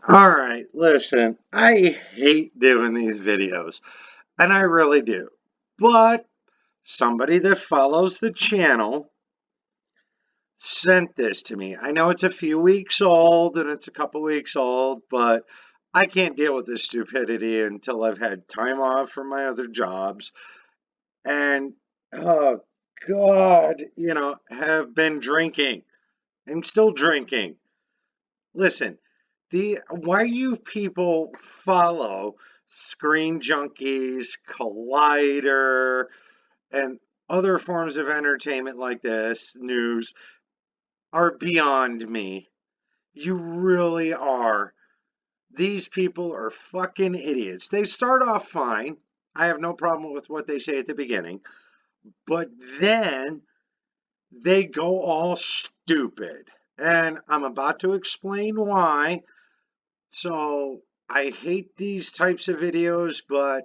All right, listen, I hate doing these videos, and I really do. But somebody that follows the channel sent this to me. I know it's a few weeks old and it's a couple weeks old, but I can't deal with this stupidity until I've had time off from my other jobs. And, oh, God, have been drinking. I'm still drinking. Listen, the why you people follow Screen Junkies, Collider, and other forms of entertainment like this, news, are beyond me. You really are. These people are fucking idiots. They start off fine. I have no problem with what they say at the beginning. But then they go all stupid. And I'm about to explain why. So I hate these types of videos, but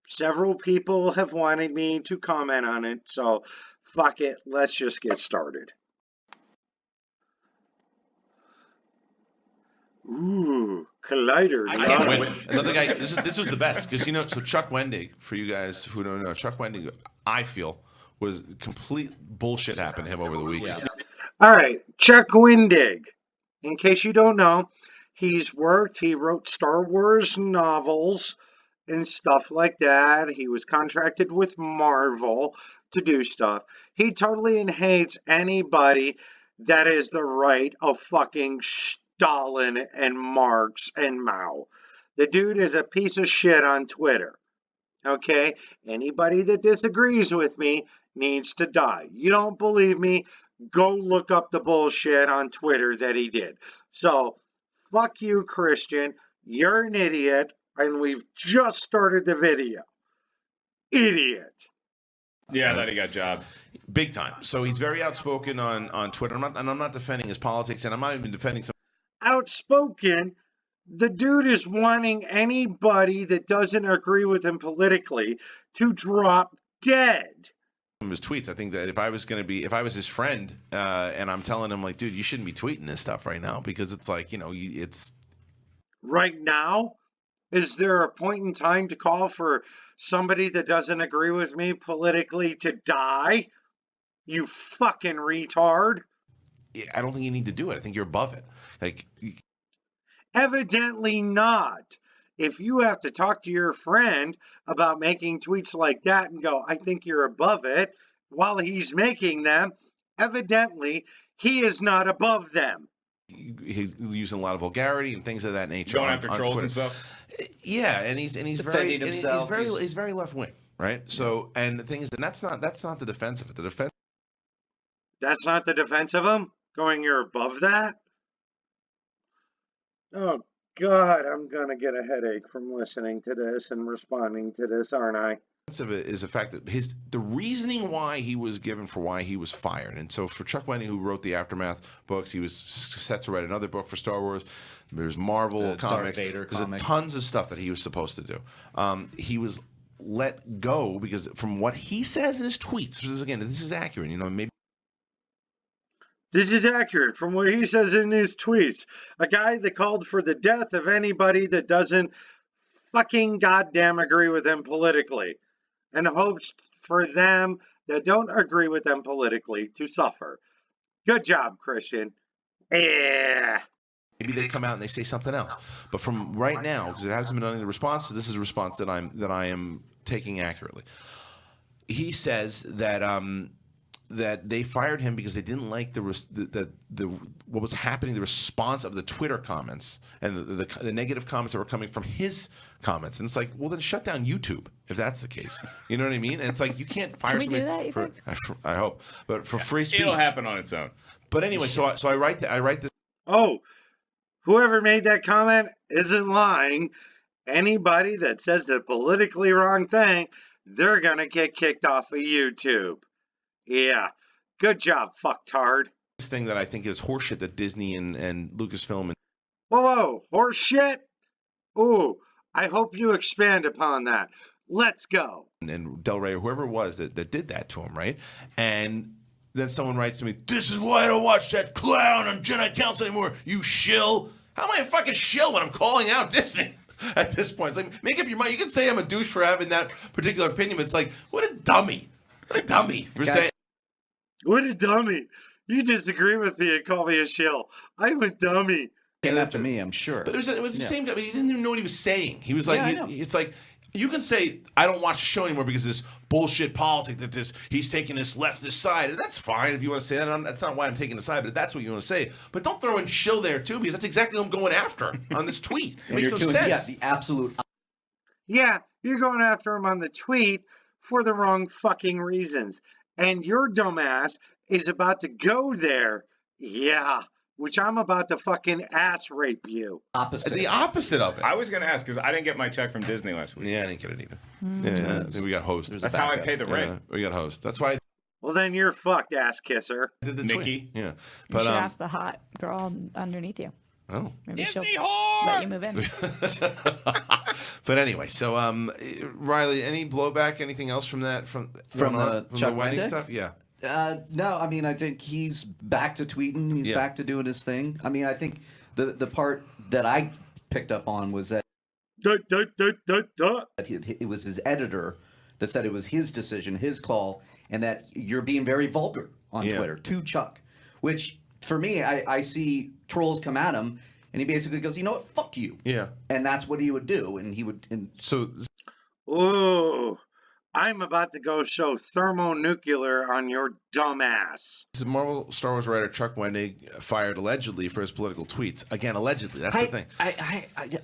several people have wanted me to comment on it. So fuck it. Let's just get started. Ooh, Collider. I can't win. Another guy. This was the best because So Chuck Wendig, for you guys who don't know, Chuck Wendig, I feel was complete bullshit happened to him over the weekend. Yeah. All right, Chuck Wendig. In case you don't know, he wrote Star Wars novels and stuff like that. He was contracted with Marvel to do stuff. He totally hates anybody that is the right of fucking Stalin and Marx and Mao. The dude is a piece of shit on Twitter. Okay? Anybody that disagrees with me needs to die. You don't believe me? Go look up the bullshit on Twitter that he did. So, fuck you, Kristian. You're an idiot, and we've just started the video. Idiot. Yeah, that he got jobbed. Big time. So he's very outspoken on Twitter. I'm not defending his politics, and I'm not even defending some. Outspoken? The dude is wanting anybody that doesn't agree with him politically to drop dead. His tweets. I think that if I was his friend, and I'm telling him like, dude, you shouldn't be tweeting this stuff right now because it's like, it's right now. Is there a point in time to call for somebody that doesn't agree with me politically to die? You fucking retard. I don't think you need to do it. I think you're above it. Like, evidently not. If you have to talk to your friend about making tweets like that and go, I think you're above it, while he's making them, evidently he is not above them. He's using a lot of vulgarity and things of that nature. Going after trolls and stuff. Yeah, and he's defending himself. He's very left wing, right? So, and the thing is, that's not the defense of it. The defense. That's not the defense of him. Going, you're above that. Oh God, I'm gonna get a headache from listening to this and responding to this, aren't I? Of it is the fact that the reasoning why he was given for why he was fired. And so for Chuck Wendig, who wrote the Aftermath books, he was set to write another book for Star Wars. There's Marvel comics. There's tons of stuff that he was supposed to do. He was let go because from what he says in his tweets, this is accurate. Maybe. This is accurate from what he says in his tweets. A guy that called for the death of anybody that doesn't fucking goddamn agree with him politically, and hopes for them that don't agree with them politically to suffer. Good job, Kristian. Yeah. Maybe they come out and they say something else. But from right now, because it hasn't been any response, so this is a response that I am taking accurately. He says that that they fired him because they didn't like what was happening, the response of the Twitter comments and the negative comments that were coming from his comments. And it's like, well, then shut down YouTube if that's the case. You know what I mean? And it's like, you can't fire somebody. Can we do that, you think? I hope, but for free speech, it'll happen on its own. But anyway, so I write this. Oh, whoever made that comment isn't lying. Anybody that says the politically wrong thing, they're gonna get kicked off of YouTube. Yeah, good job, fucktard. This thing that I think is horseshit that Disney and Lucasfilm and whoa, horseshit? Ooh, I hope you expand upon that. Let's go. And Del Rey or whoever it was that did that to him, right? And then someone writes to me, "This is why I don't watch that clown on Jedi Council anymore, you shill." How am I a fucking shill when I'm calling out Disney? At this point, it's like, make up your mind. You can say I'm a douche for having that particular opinion, but it's like, what a dummy. What a dummy for saying. What a dummy. You disagree with me and call me a shill. I'm a dummy. Came after me, I'm sure. But it was the same guy, but he didn't even know what he was saying. He was like, Yeah, I know. it's like, you can say, I don't watch the show anymore because of this bullshit politics that he's taking this leftist side. And that's fine if you want to say that. That's not why I'm taking the side, but that's what you want to say. But don't throw in shill there, too, because that's exactly what I'm going after on this tweet. It makes no sense. Yeah, the absolute. Yeah, you're going after him on the tweet for the wrong fucking reasons. And your dumbass is about to go there. Yeah, which I'm about to fucking ass rape you. Opposite. The opposite of it. I was going to ask because I didn't get my check from Disney last week. Yeah, I didn't get it either. Yeah, I think we got host. That's how I pay the rent. We got host. That's why Well, then you're fucked, ass kisser. I did the Nikki. tweet. Yeah. You But, should ask the hot girl underneath you. oh. Maybe she'll let you move in. But anyway, so Riley, any blowback, anything else from that from the Chuck Wendig Wendig? stuff? Yeah. No, I mean, I think he's back to tweeting. He's back to doing his thing. I mean, I think the part that I picked up on was that it was his editor that said it was his decision, his call, and that you're being very vulgar on Twitter to Chuck, which for me, I see trolls come at him, and he basically goes, you know what, fuck you. Yeah. And that's what he would do, and he would. And So Ooh, I'm about to go show thermonuclear on your dumb ass. this is Marvel Star Wars writer Chuck Wendig fired allegedly for his political tweets. Again, allegedly. That's the thing.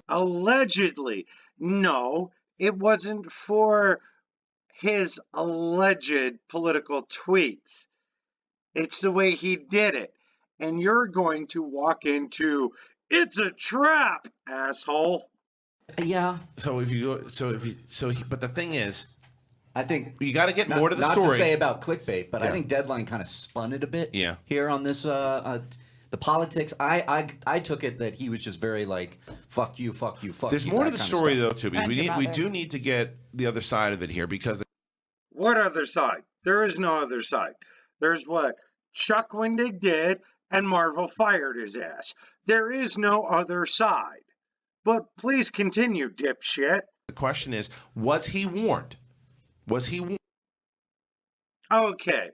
Allegedly. No, it wasn't for his alleged political tweets. It's the way he did it. And you're going to walk into, it's a trap, asshole. yeah, So if you go, but the thing is, I think you got to get more to the not story. to say about clickbait, but I Yeah. think Deadline kind of spun it a bit. Yeah. Here on this, the politics, I took it that he was just very like, fuck you, fuck you, fuck There's you. more to that the kind of story stuff. though too, because we do need to get the other side of it here because What other side? There is no other side. There's what Chuck Wendig did, and Marvel fired his ass. There is no other side. But please continue, dipshit. the question is, was he warned? Was he warned? Okay.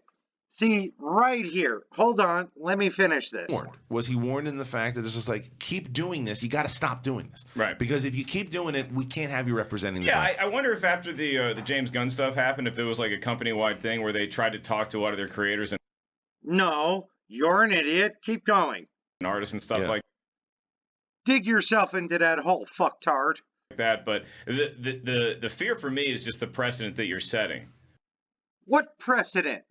See, right here. Hold on. Let me finish this. Was he warned in the fact that it's just like, keep doing this. You got to stop doing this. Right. Because if you keep doing it, we can't have you representing the Yeah, brand. I wonder if after the James Gunn stuff happened, if it was like a company-wide thing where they tried to talk to a lot of their creators and No, you're an idiot. Keep going. artists and stuff like Dig yourself into that hole, fucktard. that. But the fear for me is just the precedent that you're setting. What precedent?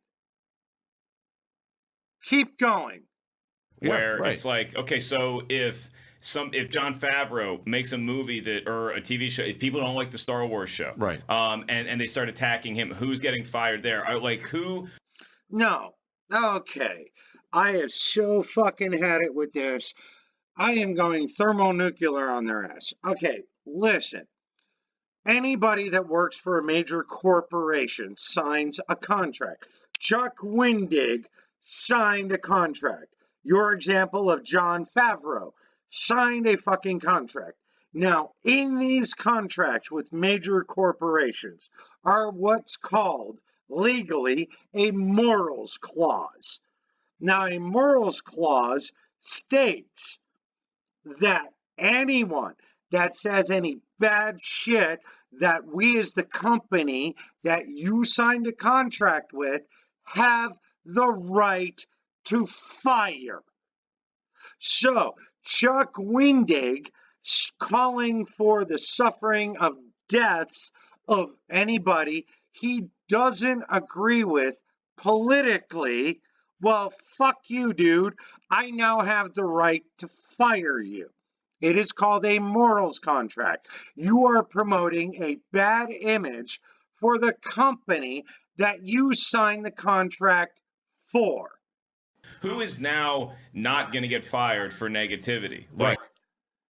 Keep going. Yeah, Where right. it's like, okay, so if Jon Favreau makes a movie or a TV show, if people don't like the Star Wars show, Right. And they start attacking him, who's getting fired there? Like who? No. Okay. I have so fucking had it with this. I am going thermonuclear on their ass. Okay, listen. Anybody that works for a major corporation signs a contract. Chuck Wendig signed a contract. Your example of Jon Favreau signed a fucking contract. Now, in these contracts with major corporations are what's called legally a morals clause. Now, a morals clause states that anyone that says any bad shit that we as the company that you signed a contract with have the right to fire. So, Chuck Wendig calling for the suffering of deaths of anybody he doesn't agree with politically, well, fuck you, dude. I now have the right to fire you. It is called a morals contract. You are promoting a bad image for the company that you signed the contract for. Who is now not going to get fired for negativity? Right.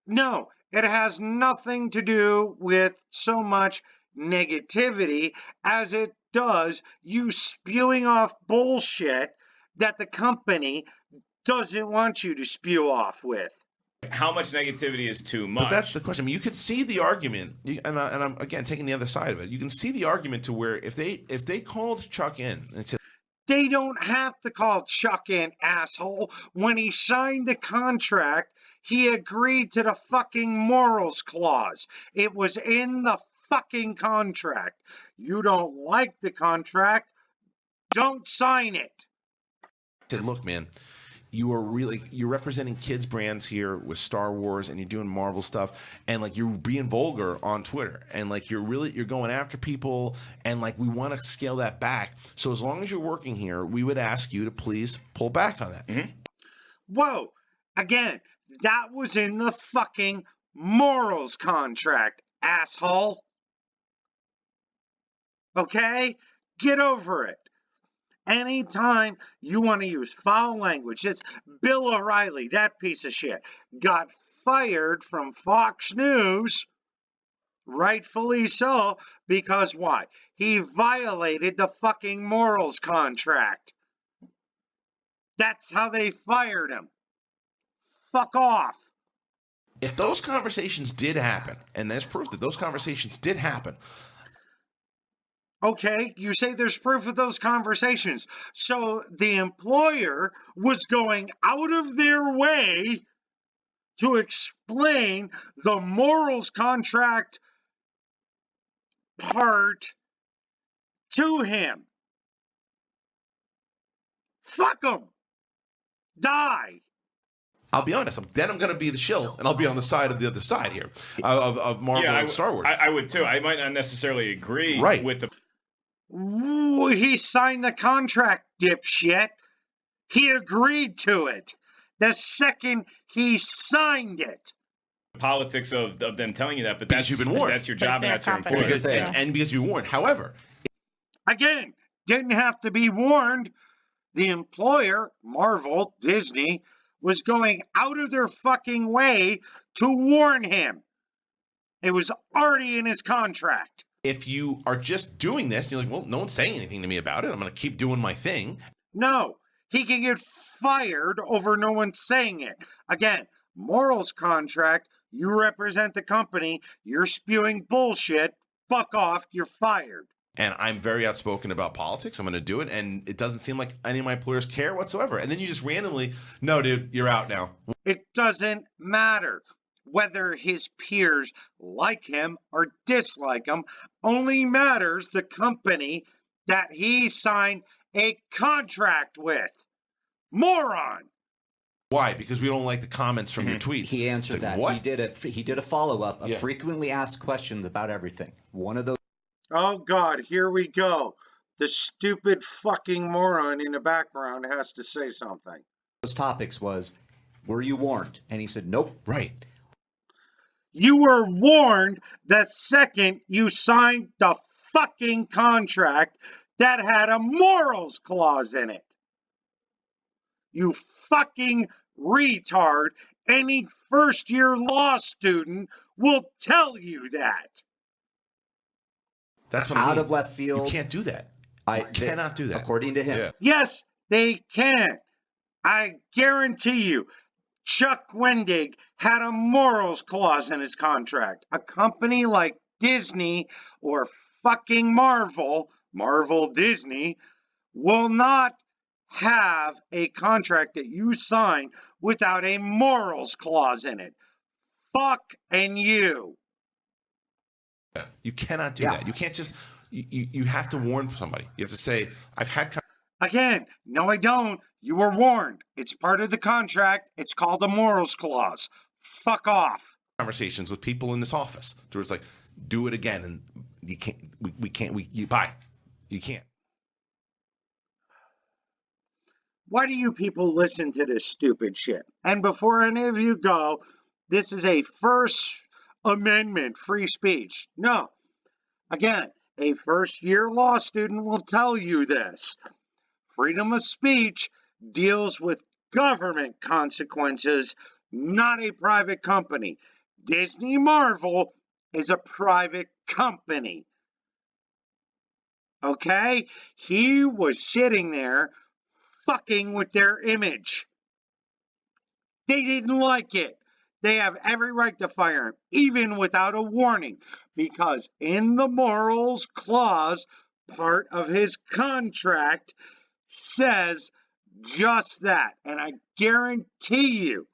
No, it has nothing to do with so much negativity as it does you spewing off bullshit that the company doesn't want you to spew off with. How much negativity is too much? But that's the question. I mean, you could see the argument, and I'm again taking the other side of it. You can see the argument to where if they called Chuck in and said They don't have to call Chuck in, asshole. When he signed the contract, he agreed to the fucking morals clause. It was in the fucking contract. You don't like the contract, don't sign it. look, man, you're representing kids brands here with Star Wars, and you're doing Marvel stuff, and like you're being vulgar on Twitter, and like you're going after people, and like we want to scale that back. So as long as you're working here, we would ask you to please pull back on that. Mm-hmm. Whoa, again, that was in the fucking morals contract, asshole. Okay? Get over it. Anytime you want to use foul language, it's Bill O'Reilly, that piece of shit, got fired from Fox News, rightfully so, because why? He violated the fucking morals contract. That's how they fired him. Fuck off. If those conversations did happen, and there's proof that those conversations did happen. Okay, you say there's proof of those conversations. So the employer was going out of their way to explain the morals contract part to him. Fuck him. Die. I'll be honest. Then I'm going to be the shill, and I'll be on the side of the other side here of Marvel and Star Wars. I would too. I might not necessarily agree with the. Ooh, he signed the contract, dipshit. He agreed to it the second he signed it. Politics of them telling you that, but that's you've been warned. That's your job and that's your company. employer. And because you warned. However, again, didn't have to be warned. The employer, Marvel, Disney, was going out of their fucking way to warn him. It was already in his contract. If you are just doing this, you're like, well, no one's saying anything to me about it. I'm going to keep doing my thing. No, he can get fired over no one saying it. Again, morals contract, you represent the company, you're spewing bullshit, fuck off, you're fired. And I'm very outspoken about politics. I'm going to do it. And it doesn't seem like any of my employers care whatsoever. And then you just randomly, no, dude, you're out now. It doesn't matter whether his peers like him or dislike him. Only matters the company that he signed a contract with. Moron. Why? Because we don't like the comments from your tweets. He answered that. What? He did a follow-up of frequently asked questions about everything. One of those. Oh, God, here we go. The stupid fucking moron in the background has to say something. Those topics was, were you warned? And he said, nope. Right. You were warned the second you signed the fucking contract that had a morals clause in it. You fucking retard. Any first-year law student will tell you that. That's what out I mean. of left field. You can't do that. You cannot do that. According to him. Yeah. Yes, they can. I guarantee you, Chuck Wendig had a morals clause in his contract. A company like Disney or fucking Marvel Disney, will not have a contract that you sign without a morals clause in it. Fuck and you. You cannot do that. You can't just, you have to warn somebody. You have to say, I've had. Again, no, I don't. You were warned. It's part of the contract. It's called a morals clause. Fuck off. Conversations with people in this office where it's like, do it again, and you can't. We can't. Bye. You can't. Why do you people listen to this stupid shit? And before any of you go, this is a First Amendment free speech. No. Again, a first-year law student will tell you this. Freedom of speech deals with government consequences, not a private company. Disney Marvel is a private company. Okay? He was sitting there fucking with their image. They didn't like it. They have every right to fire him, even without a warning, because in the morals clause, part of his contract says just that. And I guarantee you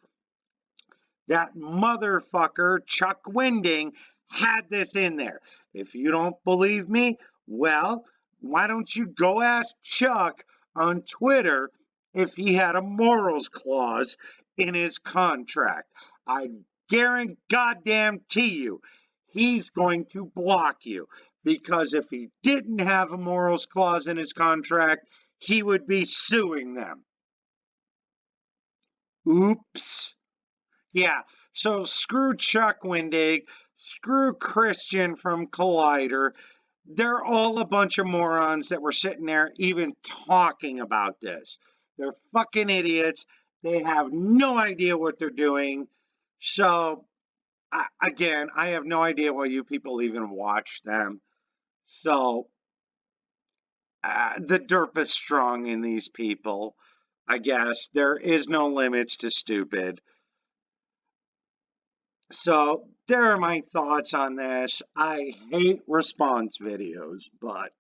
that motherfucker, Chuck Winding, had this in there. If you don't believe me, well, why don't you go ask Chuck on Twitter if he had a morals clause in his contract? I guarantee you he's going to block you, because if he didn't have a morals clause in his contract, he would be suing them. Oops. Yeah, so screw Chuck Wendig, screw Kristian from Collider. They're all a bunch of morons that were sitting there even talking about this. They're fucking idiots. They have no idea what they're doing. So, again, I have no idea why you people even watch them. So, the derp is strong in these people. I guess there is no limits to stupid. So there are my thoughts on this. I hate response videos, but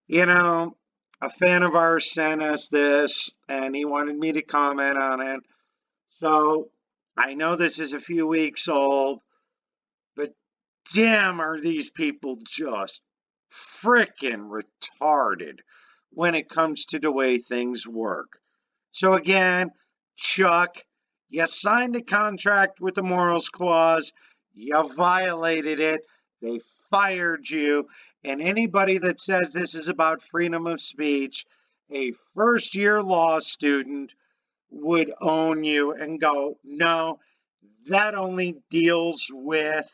a fan of ours sent us this and he wanted me to comment on it. So I know this is a few weeks old, but damn, are these people just freaking retarded when it comes to the way things work. So again, Chuck, you signed a contract with the morals clause, you violated it, they fired you, and anybody that says this is about freedom of speech, a first-year law student would own you and go, no, that only deals with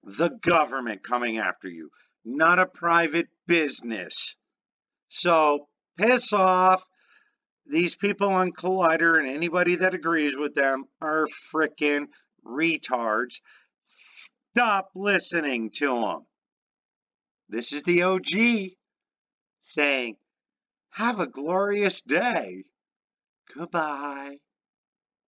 the government coming after you, not a private business. So piss off. These people on Collider and anybody that agrees with them are frickin' retards. Stop listening to them. This is the OG saying, have a glorious day. Goodbye.